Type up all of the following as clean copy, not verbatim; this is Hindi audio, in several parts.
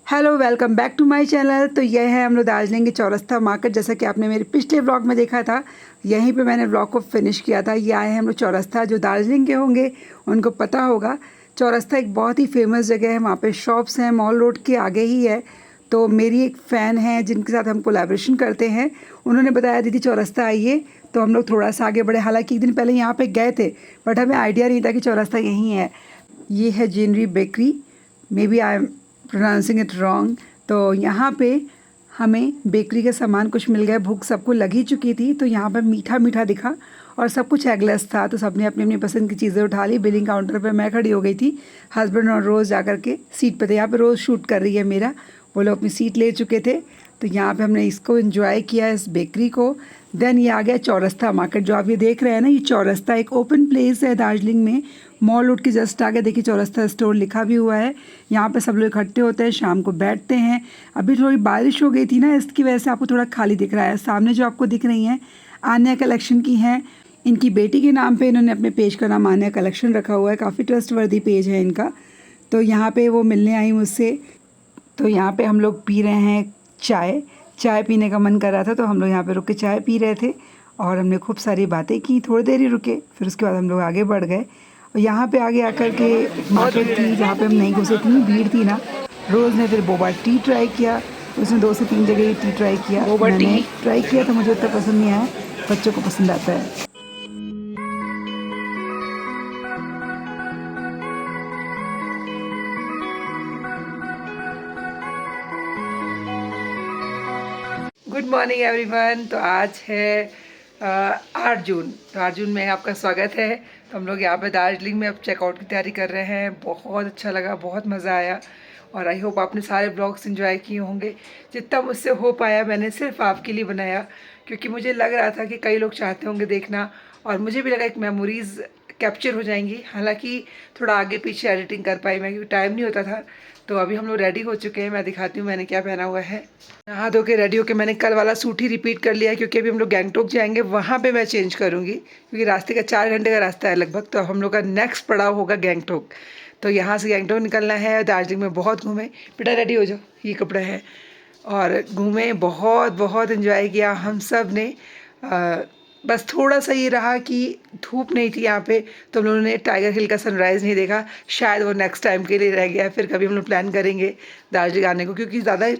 Hello welcome back to my channel. तो यह है हम लोग दार्जिलिंग के चौरस्ता मार्केट। जैसा कि आपने मेरे पिछले व्लॉग में देखा था, यहीं पे मैंने व्लॉग को फिनिश किया था। ये आए हैं हम लोग चौरस्ता। जो दार्जिलिंग के होंगे उनको पता होगा, चौरस्ता एक बहुत ही फेमस जगह है। वहाँ पे शॉप्स हैं, मॉल रोड के आगे ही है। तो मेरी एक फ़ैन है जिनके साथ हम कोलैबोरेशन करते हैं, उन्होंने बताया दीदी चौरस्ता आइए। तो हम लोग थोड़ा सा आगे बढ़े। हालांकि एक दिन पहले यहाँ पे गए थे, बट हमें आइडिया नहीं था कि चौरस्ता यहीं है। ये है जीनरी bakery, maybe I am pronouncing it wrong. तो यहाँ पे हमें बेकरी के सामान कुछ मिल गए। भूख सबको लगी चुकी थी, तो यहाँ पे मीठा मीठा दिखा और सब कुछ एगलेस था। तो सबने अपनी अपनी पसंद की चीज़ें उठा ली। बिलिंग काउंटर पे मैं खड़ी हो गई थी, हस्बैंड और रोज़ जा कर के सीट पे थे। यहाँ पे रोज़ शूट कर रही है मेरा, वो लोग अपनी सीट ले चुके थे। तो यहाँ पे हमने इसको एंजॉय किया, इस बेकरी को। देन ये आ गया चौरस्ता मार्केट। जो आप ये देख रहे हैं ना, ये चौरस्ता एक ओपन प्लेस है दार्जिलिंग में। मॉल रोड के जस्ट आगे देखिए चौरस्ता स्टोर लिखा भी हुआ है। यहाँ पे सब लोग इकट्ठे होते हैं, शाम को बैठते हैं। अभी थोड़ी बारिश हो गई थी ना, इसकी वजह से आपको थोड़ा खाली दिख रहा है। सामने जो आपको दिख रही हैं आन्या कलेक्शन की हैं। इनकी बेटी के नाम पे इन्होंने अपने पेज का नाम आन्या कलेक्शन रखा हुआ है। काफ़ी ट्रस्टवर्दी पेज है इनका। तो यहाँ पे वो मिलने आई मुझसे। तो यहाँ पे हम लोग पी रहे हैं चाय पीने का मन कर रहा था, तो हम लोग यहाँ पे रुक के चाय पी रहे थे और हमने खूब सारी बातें की। थोड़ी देर ही रुके, फिर उसके बाद हम लोग आगे बढ़ गए। और यहाँ पे आगे आकर के मार्केट थी जहाँ पे हम नहीं घुसे, इतनी भीड़ थी ना। रोज़ ने फिर बोबा टी ट्राई किया, उसने 2 से 3 जगह टी ट्राई किया। मैंने ट्राई किया तो मुझे उतना पसंद नहीं आया, बच्चों को पसंद आता है। Good morning everyone. तो आज है 8 जून। तो 8 जून में आपका स्वागत है। तो हम लोग यहाँ पे दार्जिलिंग में अब चेकआउट की तैयारी कर रहे हैं। बहुत अच्छा लगा, बहुत मज़ा आया और आई होप आपने सारे ब्लॉग्स एंजॉय किए होंगे। जितना मुझसे हो पाया मैंने सिर्फ आपके लिए बनाया, क्योंकि मुझे लग रहा था कि कई लोग चाहते होंगे देखना, और मुझे भी लगा एक मेमोरीज़ कैप्चर हो जाएंगी। हालांकि थोड़ा आगे पीछे एडिटिंग कर पाई मैं, क्योंकि टाइम नहीं होता था। तो अभी हम लोग रेडी हो चुके हैं, मैं दिखाती हूँ मैंने क्या पहना हुआ है। नहा धो के रेडी होके मैंने कल वाला सूट ही रिपीट कर लिया है, क्योंकि अभी हम लोग गैंगटोक जाएंगे, वहाँ पे मैं चेंज करूँगी, क्योंकि रास्ते का 4 घंटे का रास्ता है लगभग। तो हम लोग का नेक्स्ट पड़ाव होगा गैंगटोक। तो यहाँ से गैंगटोक निकलना है। दार्जिलिंग में बहुत घूमे। बेटा रेडी हो जाओ, ये कपड़ा है। और घूमे, बहुत बहुत इन्जॉय किया हम सब ने। बस थोड़ा सा ये रहा कि धूप नहीं थी यहाँ पे, तो हम लोगों ने टाइगर हिल का सनराइज़ नहीं देखा। शायद वो नेक्स्ट टाइम के लिए रह गया है, फिर कभी हम लोग प्लान करेंगे दार्जिलिंग आने को, क्योंकि ज़्यादा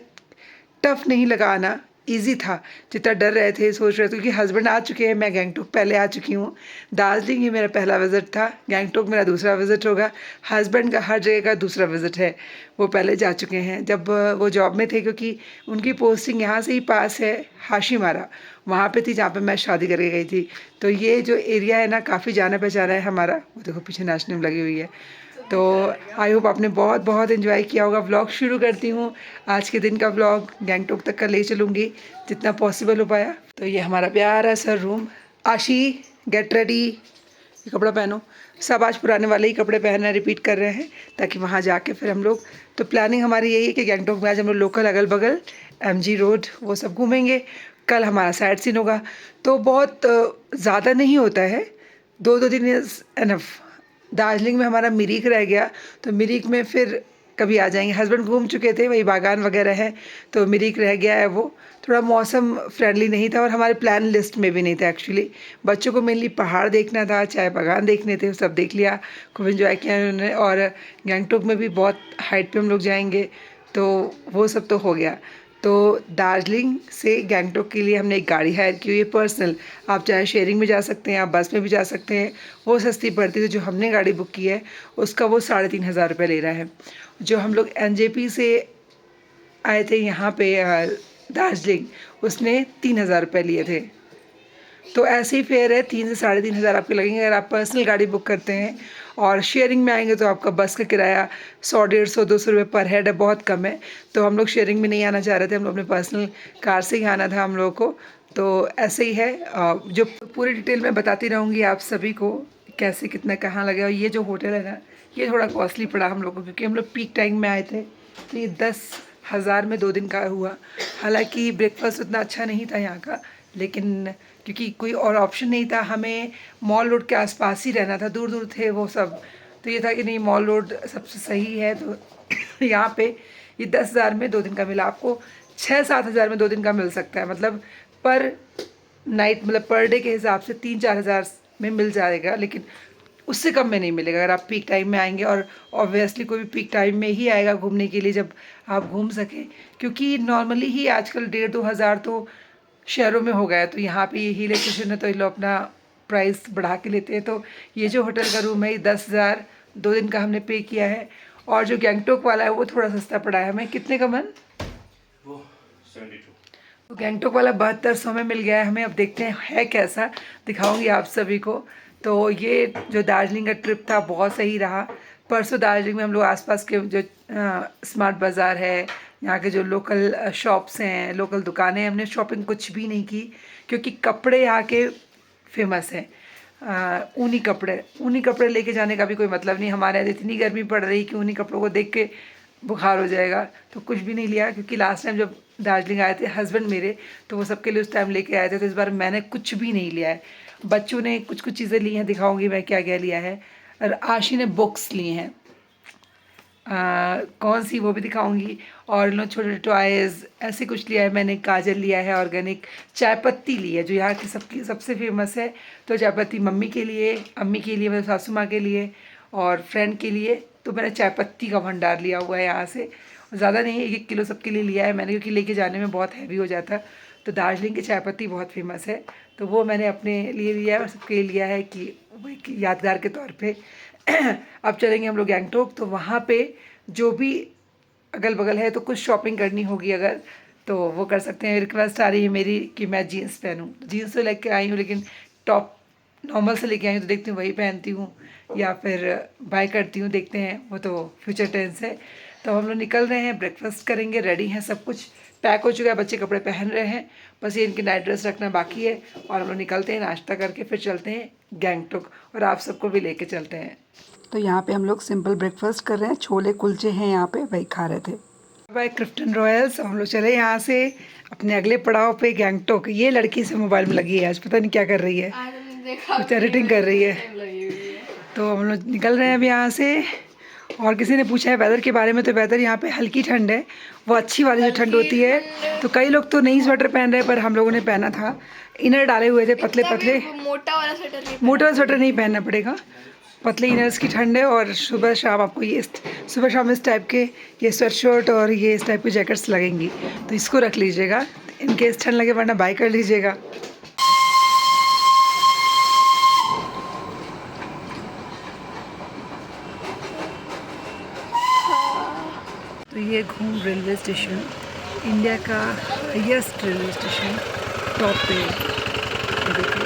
टफ नहीं लगा आना, ईजी था। जितना डर रहे थे, सोच रहे थे, क्योंकि हस्बैंड आ चुके हैं, मैं गैंगटोक पहले आ चुकी हूँ। दार्जिलिंग ही मेरा पहला विज़िट था, गैंगटोक मेरा दूसरा विज़िट होगा। हस्बैंड का हर जगह का दूसरा विज़िट है, वो पहले जा चुके हैं जब वो जॉब में थे, क्योंकि उनकी पोस्टिंग यहाँ से ही पास है, हाशीमारा वहाँ पे थी जहाँ पे मैं शादी करके गई थी। तो ये जो एरिया है ना, काफ़ी जाना पहचाना है हमारा। वो देखो पीछे नाचने में लगी हुई है। तो आई होप आपने बहुत बहुत इन्जॉय किया होगा। व्लॉग शुरू करती हूँ। आज के दिन का व्लॉग गैंगटोक तक का ले चलूँगी जितना पॉसिबल हो पाया। तो ये हमारा प्यारा सा रूम। आशी गेट रेडी, ये कपड़ा पहनो। सब आज पुराने वाले ही कपड़े पहनना रिपीट कर रहे हैं, ताकि वहाँ जाके फिर हम लोग, तो प्लानिंग हमारी यही है कि गैंगटोक में आज हम लोग लोकल अगल बगल MG रोड वो सब घूमेंगे। कल हमारा साइट सीन होगा। तो बहुत ज़्यादा नहीं होता है, 2-2 दिन इज़ एनफ। दार्जिलिंग में हमारा मिरिक रह गया, तो मिरिक में फिर कभी आ जाएंगे। हस्बैंड घूम चुके थे, वही बागान वगैरह है, तो मिरिक रह गया है। वो थोड़ा मौसम फ्रेंडली नहीं था और हमारे प्लान लिस्ट में भी नहीं था एक्चुअली। बच्चों को मेनली पहाड़ देखना था, चाय बागान देखने थे, सब देख लिया, खूब इन्जॉय किया उन्होंने। और गैंगटोक में भी बहुत हाइट पे हम लोग जाएंगे, तो वो सब तो हो गया। तो दार्जिलिंग से गैंगटोक के लिए हमने एक गाड़ी हायर की हुई है पर्सनल। आप चाहे शेयरिंग में जा सकते हैं, आप बस में भी जा सकते हैं, वो सस्ती पड़ती है। तो जो हमने गाड़ी बुक की है उसका वो 3,500 रुपये ले रहा है। जो हम लोग NJP से आए थे यहाँ पे दार्जिलिंग, उसने 3,000 रुपये लिए थे। तो ऐसे ही फेयर है, 3 से 3,500 आपके लगेंगे अगर आप पर्सनल गाड़ी बुक करते हैं। और शेयरिंग में आएंगे तो आपका बस का किराया 100-150-200 रुपये पर हेड है, बहुत कम है। तो हम लोग शेयरिंग में नहीं आना चाह रहे थे, हम लोग अपने पर्सनल कार से ही आना था हम लोगों को। तो ऐसे ही है। जो पूरी डिटेल मैं बताती रहूँगी आप सभी को, कैसे कितना कहाँ लगे। और ये जो होटल है ना, ये थोड़ा कॉस्टली पड़ा हम लोग को, क्योंकि हम लोग पीक टाइम में आए थे। तो ये 10,000 में 2 दिन का हुआ। हालांकि ब्रेकफास्ट उतना अच्छा नहीं था यहाँ का, लेकिन क्योंकि कोई और ऑप्शन नहीं था, हमें मॉल रोड के आसपास ही रहना था, दूर दूर थे वो सब। तो ये था कि नहीं, मॉल रोड सबसे सही है। तो यहाँ पे ये 10,000 में 2 दिन का मिला। आपको 6-7 हज़ार में 2 दिन का मिल सकता है, मतलब पर नाइट, मतलब पर डे के हिसाब से 3-4 हज़ार में मिल जाएगा, लेकिन उससे कम में नहीं मिलेगा अगर आप पीक टाइम में आएंगे। और ऑब्वियसली कोई भी पीक टाइम में ही आएगा घूमने के लिए जब आप घूम सकें, क्योंकि नॉर्मली ही आजकल 1,500-2 हज़ार तो शहरों में हो गया है। तो यहाँ पे ये हिल स्टेशन है तो ये लोग अपना प्राइस बढ़ा के लेते हैं। तो ये जो होटल का रूम है ये 10,000 2 दिन का हमने पे किया है। और जो गैंगटोक वाला है वो थोड़ा सस्ता पड़ा है हमें। कितने का मन? वो 72। तो गैंगटोक वाला 7200 में मिल गया है हमें। अब देखते हैं है कैसा, दिखाऊंगी आप सभी को। तो ये जो दार्जिलिंग का ट्रिप था बहुत सही रहा। परसों दार्जिलिंग में हम लोग आसपास के जो स्मार्ट बाज़ार है, यहाँ के जो लोकल शॉप्स हैं, लोकल दुकानें हैं, हमने शॉपिंग कुछ भी नहीं की, क्योंकि कपड़े यहाँ के फेमस हैं। ऊनी कपड़े लेके जाने का भी कोई मतलब नहीं। हमारे यहाँ इतनी गर्मी पड़ रही कि ऊनी कपड़ों को देख के बुखार हो जाएगा, तो कुछ भी नहीं लिया। क्योंकि लास्ट टाइम जब दार्जिलिंग आए थे हस्बैंड मेरे, तो वो सबके लिए उस टाइम लेके आए थे, तो इस बार मैंने कुछ भी नहीं लिया है। बच्चों ने कुछ कुछ चीज़ें ली हैं, दिखाऊंगी मैं क्या क्या लिया है। और आशी ने बुक्स ली हैं, कौन सी वो भी दिखाऊंगी। और इन लोग छोटे छोटे टॉयज़ ऐसे कुछ लिया है मैंने। काजल लिया है ऑर्गेनिक, चाय पत्ती ली है जो यहाँ की सबसे फेमस है। तो चाय पत्ती मम्मी के लिए, अम्मी के लिए, मेरे सासू माँ के लिए और फ्रेंड के लिए। तो मैंने चाय पत्ती का भंडार लिया हुआ है यहाँ से। ज़्यादा नहीं, 1-1 किलो सबके लिए लिया है मैंने, क्योंकि लेके जाने में बहुत हैवी हो जाता। तो दार्जिलिंग की चाय पत्ती बहुत फेमस है, तो वो मैंने अपने लिए लिया है और सबके लिए लिया है कि वो एक यादगार के तौर पे। अब चलेंगे हम लोग गैंगटोक, तो वहाँ पे जो भी अगल बगल है तो कुछ शॉपिंग करनी होगी अगर, तो वो कर सकते हैं। रिक्वेस्ट आ रही है मेरी कि मैं जीन्स पहनूँ। जीन्स तो लेके आई हूँ, लेकिन टॉप नॉर्मल से लेके आई हूँ, तो देखती हूँ वही पहनती हूँ या फिर बाय करती हूँ, देखते हैं, वो तो फ्यूचर टेंस है। तो हम लोग निकल रहे हैं, ब्रेकफास्ट करेंगे, रेडी हैं, सब कुछ पैक हो चुका है, बच्चे कपड़े पहन रहे हैं, बस ये इनकी नाइट ड्रेस रखना बाकी है। और हम लोग निकलते हैं, नाश्ता करके फिर चलते हैं गैंगटोक, और आप सबको भी लेके चलते हैं। तो यहाँ पे हम लोग सिंपल ब्रेकफास्ट कर रहे हैं, छोले कुलचे हैं यहाँ पे, वही खा रहे थे। By Clifton Royals. हम लोग चले यहाँ से अपने अगले पड़ाव पे गैंगटोक। ये लड़की से मोबाइल में लगी है आज, पता नहीं क्या कर रही है, कुछ एडिटिंग कर रही है। तो हम लोग निकल रहे हैं अब यहाँ से। और किसी ने पूछा है वेदर के बारे में, तो वेदर यहाँ पे हल्की ठंड है, वो अच्छी वाली जो ठंड होती है। तो कई लोग तो नहीं स्वेटर पहन रहे, पर हम लोगों ने पहना था, इनर डाले हुए थे पतले पतले। मोटा वाला स्वेटर नहीं पहनना पड़ेगा, पतले इनर्स की ठंड है। और सुबह शाम आपको ये सुबह शाम इस टाइप के ये स्वेट शर्ट और ये इस टाइप की जैकेट्स लगेंगी, तो इसको रख लीजिएगा इनकेस ठंड लगे, वरना बाय कर लीजिएगा। तो ये घूम रेलवे स्टेशन, इंडिया का हाईएस्ट रेलवे स्टेशन, टॉप पे देखो।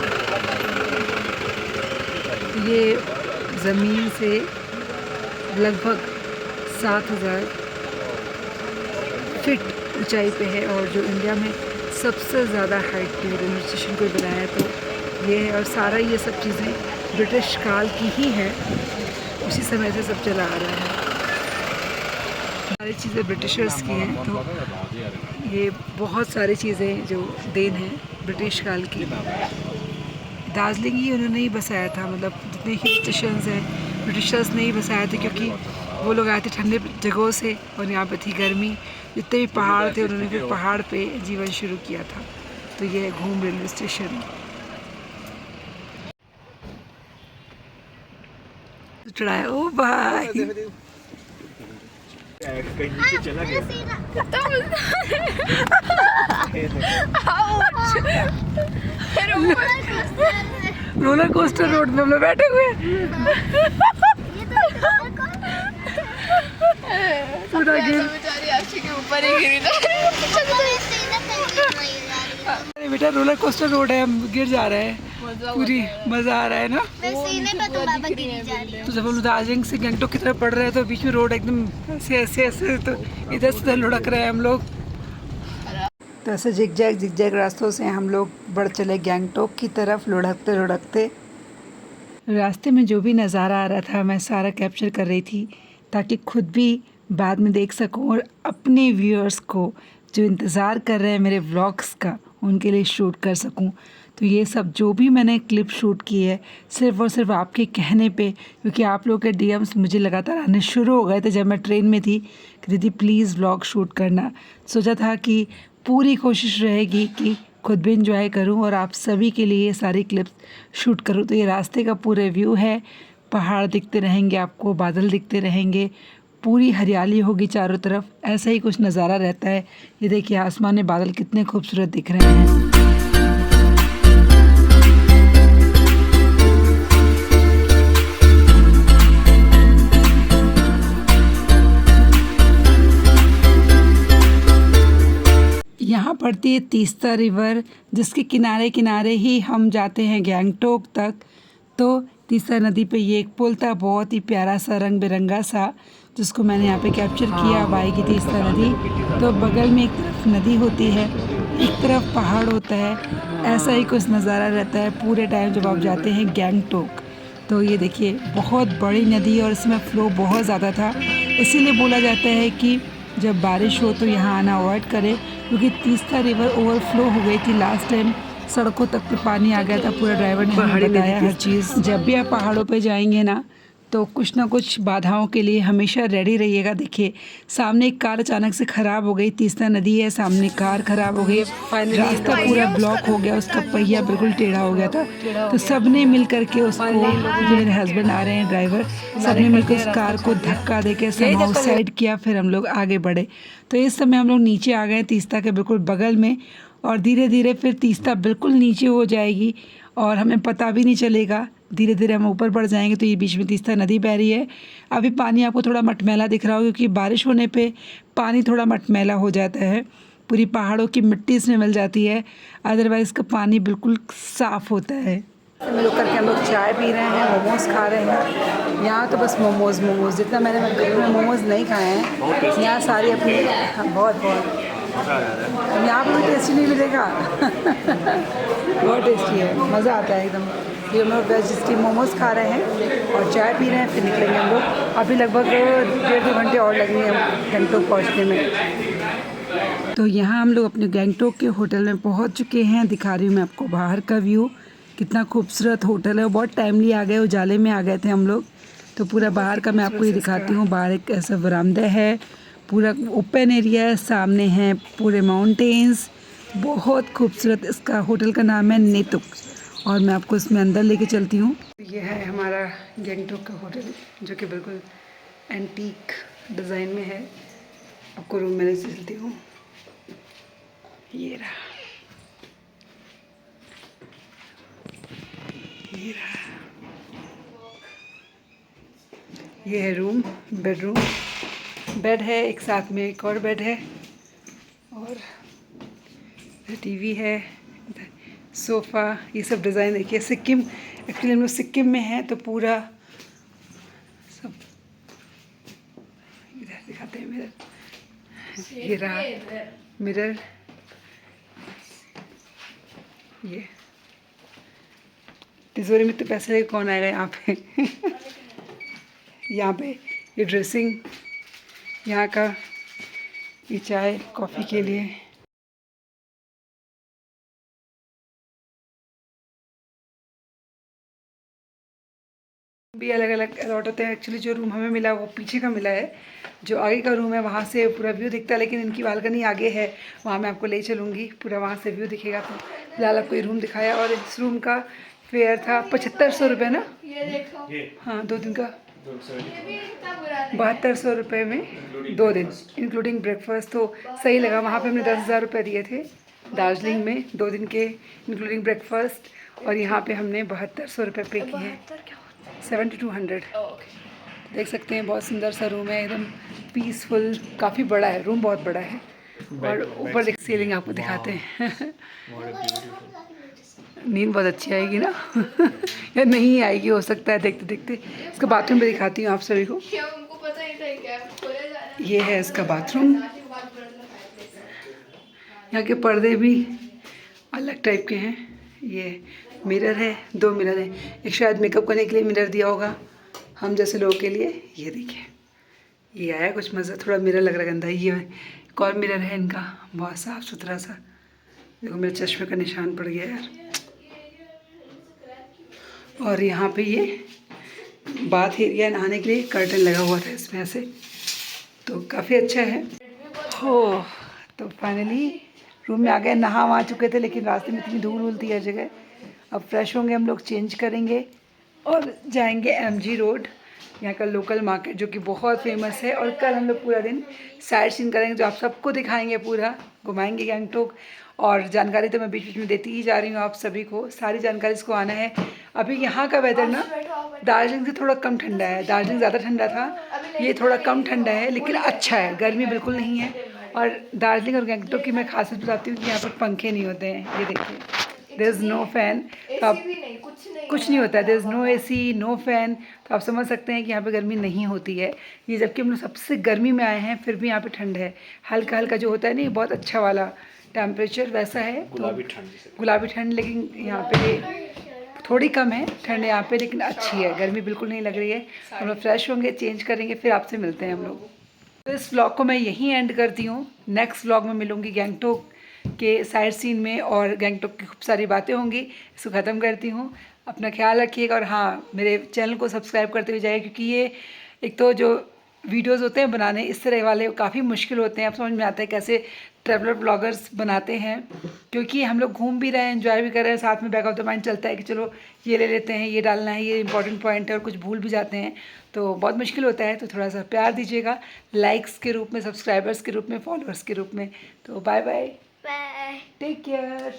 ये ज़मीन से लगभग 7,000 फीट ऊंचाई पे है, और जो इंडिया में सबसे ज़्यादा हाइट पे रेलवे स्टेशन को बनाया है तो ये है। और सारा ये सब चीज़ें ब्रिटिश काल की ही हैं, उसी समय से सब चला आ रहा है, सारी चीज़ें ब्रिटिशर्स की हैं। तो ये बहुत सारी चीज़ें जो देन है ब्रिटिश काल की। दार्जिलिंग ही उन्होंने ही बसाया था, मतलब जितने हिल स्टेशंस हैं ब्रिटिशर्स ने ही बसाया था, क्योंकि वो लोग आए थे ठंडे जगहों से और यहाँ पे थी गर्मी। जितने भी पहाड़ थे उन्होंने फिर पहाड़ पे जीवन शुरू किया था। तो ये है घूम रेलवे स्टेशन। तो चढ़ाया, ओ भाई कहीं नीचे चला गया। रोलर कोस्टर रोड में हम लोग बैठे हुए पूरा गिर, अरे बेटा रोलर कोस्टर रोड है, हम गिर जा रहे हैं, पूरी मजा आ रहा है ना। तो जब हम लोग दार्जिलिंग से गैंगटोक की तरफ पड़ रहे हैं तो बीच में रोड एकदम ऐसे ऐसे ऐसे, तो इधर से लुढ़क रहे हैं हम लोग। तो ऐसे जिगजैग रास्तों से हम लोग बढ़ चले गैंगटोक की तरफ, लुढ़कते लुढ़कते। रास्ते में जो भी नज़ारा आ रहा था मैं सारा कैप्चर कर रही थी, ताकि खुद भी बाद में देख सकूं और अपने व्यूअर्स को जो इंतज़ार कर रहे हैं मेरे व्लॉग्स का, उनके लिए शूट कर सकूं। तो ये सब जो भी मैंने क्लिप शूट की है सिर्फ़ और सिर्फ आपके कहने पे, क्योंकि आप लोगों के डीएम्स मुझे लगातार आने शुरू हो गए थे जब मैं ट्रेन में थी कि दीदी प्लीज़ व्लॉग शूट करना। सोचा था कि पूरी कोशिश रहेगी कि खुद भी इंजॉय करूं और आप सभी के लिए ये सारी क्लिप्स शूट करूं। तो ये रास्ते का पूरे व्यू है, पहाड़ दिखते रहेंगे आपको, बादल दिखते रहेंगे, पूरी हरियाली होगी चारों तरफ, ऐसा ही कुछ नज़ारा रहता है। ये देखिए आसमान में बादल कितने खूबसूरत दिख रहे हैं। यहाँ पड़ती है तीस्ता रिवर, जिसके किनारे किनारे ही हम जाते हैं गैंगटोक तक। तो तीस्ता नदी पे ये एक पुल था, बहुत ही प्यारा सा रंग बिरंगा सा, जिसको मैंने यहाँ पे कैप्चर किया। अब आएगी तीस्ता नदी, तो बगल में एक तरफ नदी होती है, एक तरफ पहाड़ होता है, ऐसा ही कुछ नज़ारा रहता है पूरे टाइम जब आप जाते हैं गैंगटोक। तो ये देखिए बहुत बड़ी नदी और इसमें फ़्लो बहुत ज़्यादा था, इसीलिए बोला जाता है कि जब बारिश हो तो यहाँ आना अवॉइड करें, क्योंकि तीस्ता रिवर ओवरफ्लो हो गई थी लास्ट टाइम, सड़कों तक तो पानी आ गया था। पूरा ड्राइवर ने हमें बताया हर चीज़। जब भी आप पहाड़ों पे जाएंगे ना तो कुछ ना कुछ बाधाओं के लिए हमेशा रेडी रहिएगा। देखिए सामने एक कार अचानक से ख़राब हो गई, तीस्ता नदी है, सामने कार ख़राब हो गई, रास्ता पूरा ब्लॉक हो गया, उसका पहिया बिल्कुल टेढ़ा हो गया था। तो सब ने मिल करके उसको, जो मेरे हस्बैंड आ रहे हैं ड्राइवर, सब ने मिलकर उस कार को धक्का देकर समाउ साइड किया, फिर हम लोग आगे बढ़े। तो इस समय हम लोग नीचे आ गए तीस्ता के बिल्कुल बगल में, और धीरे धीरे फिर तीस्ता बिल्कुल नीचे हो जाएगी और हमें पता भी नहीं चलेगा। धीरे धीरे हम ऊपर बढ़ जाएंगे तो ये बीच में तीस्ता नदी बह रही है। अभी पानी आपको थोड़ा मटमैला दिख रहा हो, क्योंकि बारिश होने पे पानी थोड़ा मटमैला हो जाता है, पूरी पहाड़ों की मिट्टी इसमें मिल जाती है, अदरवाइज़ का पानी बिल्कुल साफ़ होता है। मिल करके हम लोग चाय पी रहे हैं, मोमोज़ खा रहे हैं। यहाँ तो बस मोमोज़, जितना मैंने मोमोज़ नहीं खाए हैं, यहाँ सारी अपनी बहुत यहाँ पर टेस्टी नहीं मिलेगा बहुत टेस्टी है, मज़ा आता है एकदम। ये हम लोग वेज स्टीम मोमोज़ खा रहे हैं और चाय पी रहे हैं, फिर निकलेंगे हम लोग। अभी लगभग 1.5-2 घंटे और लगेंगे गैंगटोक पहुँचने में। तो यहाँ हम लोग अपने गैंगटोक के होटल में पहुँच चुके हैं। दिखा रही हूँ मैं आपको बाहर का व्यू, कितना खूबसूरत होटल है। और बहुत टाइमली आ गए, उजाले में आ गए थे हम लोग, तो पूरा बाहर का मैं आपको ये दिखाती हूँ। बाहर एक ऐसा बरामदा है, पूरा ओपन एरिया है, सामने हैं पूरे माउंटेन्स, बहुत खूबसूरत। इसका होटल का नाम है नेतुक, और मैं आपको इसमें अंदर लेके चलती हूँ। ये है हमारा गैंगटोक का होटल, जो कि बिल्कुल एंटीक डिज़ाइन में है। आपको रूम में ले चलती हूँ, ये रहा, ये रहा, ये है रूम, बेडरूम, बेड है, एक साथ में एक और बेड है, और टीवी है, सोफ़ा, ये सब डिज़ाइन देखिए। सिक्किम, एक्चुअली हम लोग सिक्किम में हैं, तो पूरा सब इधर दिखाते हैं। मिरर, ये रहा मिरर, ये तिजोरी में तो पैसे लेके कौन आएगा यहाँ पे यहाँ पे ये ड्रेसिंग, यहाँ का ये चाय कॉफ़ी के लिए। भी अलग अलग अलॉट होते हैं। एक्चुअली जो रूम हमें मिला वो पीछे का मिला है, जो आगे का रूम है वहाँ से पूरा व्यू दिखता है, लेकिन इनकी बालकनी आगे है, वहाँ मैं आपको ले चलूँगी, पूरा वहाँ से व्यू दिखेगा। तो फिलहाल आपको ये रूम दिखाया, और इस रूम का फेयर था 7500 रुपये ना, हाँ 2 दिन का 7200 रुपये में 2 दिन इंक्लूडिंग ब्रेकफास्ट। तो सही लगा। वहाँ पे हमने 10,000 रुपये दिए थे दार्जिलिंग में 2 दिन के इंक्लूडिंग ब्रेकफास्ट, और यहाँ पे हमने 7200 रुपये पे किए, 7200। देख सकते हैं बहुत सुंदर सा रूम है, एकदम पीसफुल, काफ़ी बड़ा है रूम, बहुत बड़ा है। और ऊपर देख सीलिंग आपको दिखाते हैं नींद बहुत अच्छी आएगी ना या नहीं आएगी, हो सकता है देखते देखते। इसका बाथरूम भी दिखाती हूँ आप सभी को। ये है इसका बाथरूम, यहाँ के पर्दे भी अलग टाइप के हैं। ये मिरर है, 2 मिरर है, एक शायद मेकअप करने के लिए मिरर दिया होगा हम जैसे लोगों के लिए। ये देखिए, ये आया कुछ मज़ा, थोड़ा मिरर लग रहा है गंदा। ये एक और मिरर है इनका, बहुत साफ़ सुथरा सा। देखो मेरे चश्मे का निशान पड़ गया यार, और यहाँ पे ये बाथ एरिया नहाने के लिए कर्टन लगा हुआ था इसमें ऐसे, तो काफ़ी अच्छा है। हो तो फाइनली रूम में आ गए, नहा वहा चुके थे लेकिन रास्ते में इतनी धूल थी हर जगह। अब फ्रेश होंगे हम लोग, चेंज करेंगे और जाएंगे एमजी रोड, यहाँ का लोकल मार्केट जो कि बहुत फेमस है। और कल हम लोग पूरा दिन साइट सीन करेंगे जो आप सबको दिखाएंगे, पूरा घुमाएंगे गैंगटोक। और जानकारी तो मैं बीच बीच में देती ही जा रही हूँ आप सभी को, सारी जानकारी इसको आना है। अभी यहाँ का वेदर ना दार्जिलिंग से थोड़ा कम ठंडा है, दार्जिलिंग ज़्यादा ठंडा था, ये थोड़ा कम ठंडा है लेकिन अच्छा है, गर्मी बिल्कुल नहीं है। और दार्जिलिंग और गैंगटोक की मैं खासियत बताती हूँ कि यहाँ पर पंखे नहीं होते हैं, ये देखिए देयर इज़ नो फैन, तो आप कुछ नहीं होता है, there is no AC no fan, तो आप समझ सकते हैं कि यहाँ पे गर्मी नहीं होती है। ये जबकि हम लोग सबसे गर्मी में आए हैं फिर भी यहाँ पे ठंड है, हल्का हल्का जो होता है नहीं बहुत अच्छा वाला टेम्परेचर वैसा है। गुलाबी ठंड गुलाबी ठंड, लेकिन यहाँ पे थोड़ी कम है ठंड यहाँ पे, लेकिन अच्छी है, गर्मी बिल्कुल नहीं लग रही है। हम लोग फ्रेश होंगे, चेंज करेंगे, फिर आपसे मिलते हैं हम लोग। तो इस व्लॉग को मैं यहीं एंड करती हूँ, नेक्स्ट व्लॉग में मिलूँगी गैंगटोक के साइट सीन में और गैंगटोक की खूब सारी बातें होंगी। इसको ख़त्म करती हूँ, अपना ख्याल रखिएगा और हाँ मेरे चैनल को सब्सक्राइब करते हुए जाइए, क्योंकि ये एक तो जो वीडियोस होते हैं बनाने इस तरह वाले काफ़ी मुश्किल होते हैं, अब समझ में आता है कैसे ट्रैवलर ब्लॉगर्स बनाते हैं, क्योंकि हम लोग घूम भी रहे हैं, एंजॉय भी कर रहे हैं, साथ में बैक ऑफ द माइंड चलता है कि चलो ये ले लेते हैं, ये डालना है, ये इंपॉर्टेंट पॉइंट है, और कुछ भूल भी जाते हैं तो बहुत मुश्किल होता है। तो थोड़ा सा प्यार दीजिएगा, लाइक्स के रूप में, सब्सक्राइबर्स के रूप में, फॉलोअर्स के रूप में। तो bye bye, Bye. Take care.